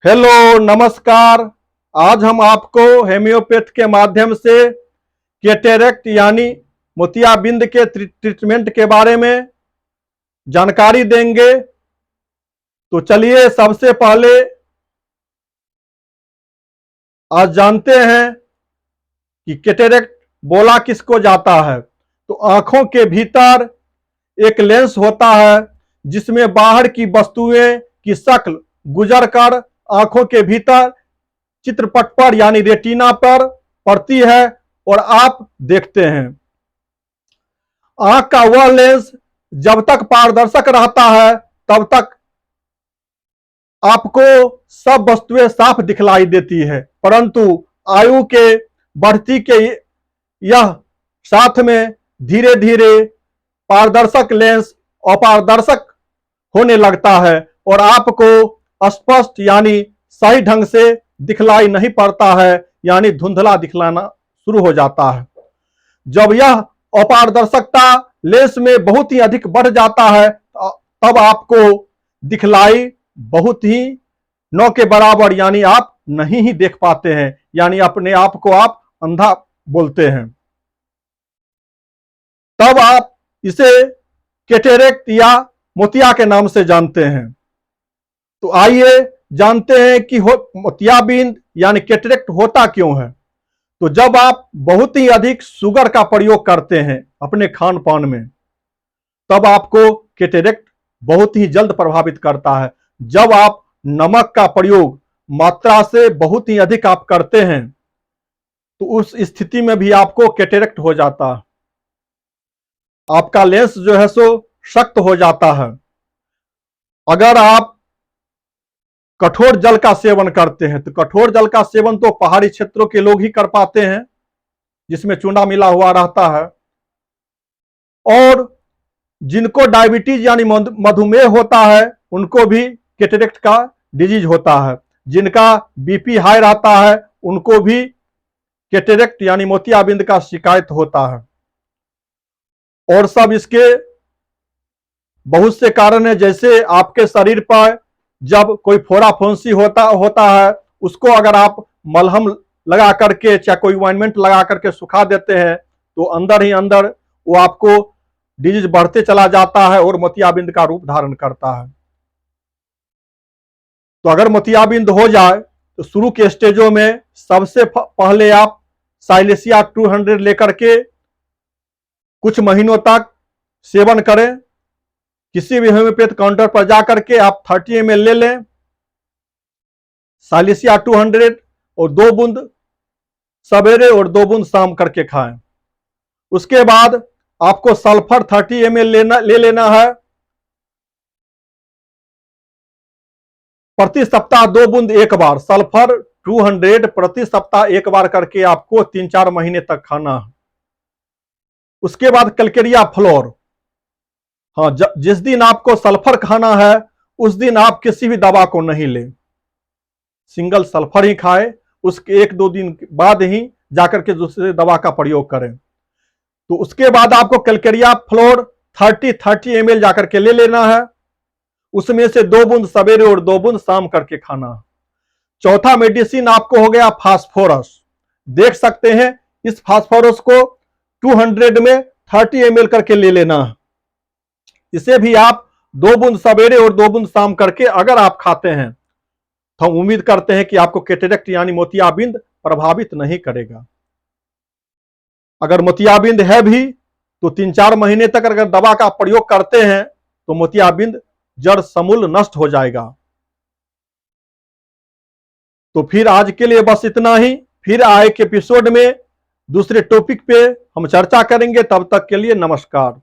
Hello, नमस्कार। आज हम आपको हेमियोपैथ के माध्यम से कैटरेक्ट यानी मोतियाबिंद के ट्रीटमेंट के बारे में जानकारी देंगे। तो चलिए सबसे पहले आज जानते हैं कि कैटरेक्ट बोला किसको जाता है। तो आंखों के भीतर एक लेंस होता है जिसमें बाहर की वस्तुएं की शक्ल गुजरकर आंखों के भीतर चित्रपट पर यानी रेटिना पर पड़ती है और आप देखते हैं। आंख का वह लेंस जब तक पारदर्शक रहता है तब तक आपको सब वस्तुएं साफ दिखलाई देती है, परंतु आयु के बढ़ती के यह साथ में धीरे धीरे पारदर्शक लेंस अपारदर्शक होने लगता है और आपको स्पष्ट यानी सही ढंग से दिखलाई नहीं पड़ता है, यानी धुंधला दिखलाना शुरू हो जाता है। जब यह अपारदर्शकता लेंस में बहुत ही अधिक बढ़ जाता है तब आपको दिखलाई बहुत ही न के बराबर यानी आप नहीं ही देख पाते हैं, यानी अपने आप को आप अंधा बोलते हैं। तब आप इसे कैटरेक्ट या मोतिया के नाम से जानते हैं। तो आइए जानते हैं कि मोतियाबिंद यानी कैटरेक्ट होता क्यों है। तो जब आप बहुत ही अधिक शुगर का प्रयोग करते हैं अपने खान पान में तब आपको कैटरेक्ट बहुत ही जल्द प्रभावित करता है। जब आप नमक का प्रयोग मात्रा से बहुत ही अधिक आप करते हैं तो उस स्थिति में भी आपको कैटरेक्ट हो जाता है। आपका लेंस जो है सो सख्त हो जाता है। अगर आप कठोर जल का सेवन करते हैं तो कठोर जल का सेवन तो पहाड़ी क्षेत्रों के लोग ही कर पाते हैं जिसमें चूना मिला हुआ रहता है। और जिनको डायबिटीज यानी मधुमेह होता है उनको भी कैटरेक्ट का डिजीज होता है। जिनका बीपी हाई रहता है उनको भी कैटरेक्ट यानी मोतियाबिंद का शिकायत होता है। और सब इसके बहुत से कारण है, जैसे आपके शरीर पर जब कोई फोड़ा फुंसी होता है उसको अगर आप मलहम लगा करके चाहे कोई ऑइंटमेंट लगा करके सुखा देते हैं तो अंदर ही अंदर वो आपको डिजीज बढ़ते चला जाता है और मोतियाबिंद का रूप धारण करता है। तो अगर मोतियाबिंद हो जाए तो शुरू के स्टेजों में सबसे पहले आप साइलेसिया 200 लेकर के कुछ महीनों तक सेवन करें। किसी भी होम्योपैथ काउंटर पर जाकर के आप 30 ml ले लें साइलेसिया 200 और 2 बूंद सवेरे और 2 बूंद शाम करके खाएं। उसके बाद आपको सल्फर 30 ml ले लेना है। प्रति सप्ताह 2 बूंद एक बार सल्फर 200 प्रति सप्ताह एक बार करके आपको 3-4 महीने तक खाना है। उसके बाद कैलकेरिया फ्लोर, हाँ, जिस दिन आपको सल्फर खाना है उस दिन आप किसी भी दवा को नहीं लें, सिंगल सल्फर ही खाएं। उसके 1-2 दिन बाद ही जाकर के दूसरे दवा का प्रयोग करें। तो उसके बाद आपको कैलकेरिया फ्लोर 30 ml जाकर के ले लेना है। उसमें से 2 बूंद सवेरे और 2 बूंद शाम करके खाना है। चौथा मेडिसिन आपको हो गया फास्फोरस। देख सकते हैं इस फास्फोरस को 200 में 30 ml करके ले लेना है। इसे भी आप 2 बूंद सवेरे और 2 बूंद शाम करके अगर आप खाते हैं तो हम उम्मीद करते हैं कि आपको कैटरेक्ट यानी मोतियाबिंद प्रभावित नहीं करेगा। अगर मोतियाबिंद है भी तो 3-4 महीने तक अगर दवा का प्रयोग करते हैं तो मोतियाबिंद जड़ समूल नष्ट हो जाएगा। तो फिर आज के लिए बस इतना ही। फिर आए के एपिसोड में दूसरे टॉपिक पे हम चर्चा करेंगे। तब तक के लिए नमस्कार।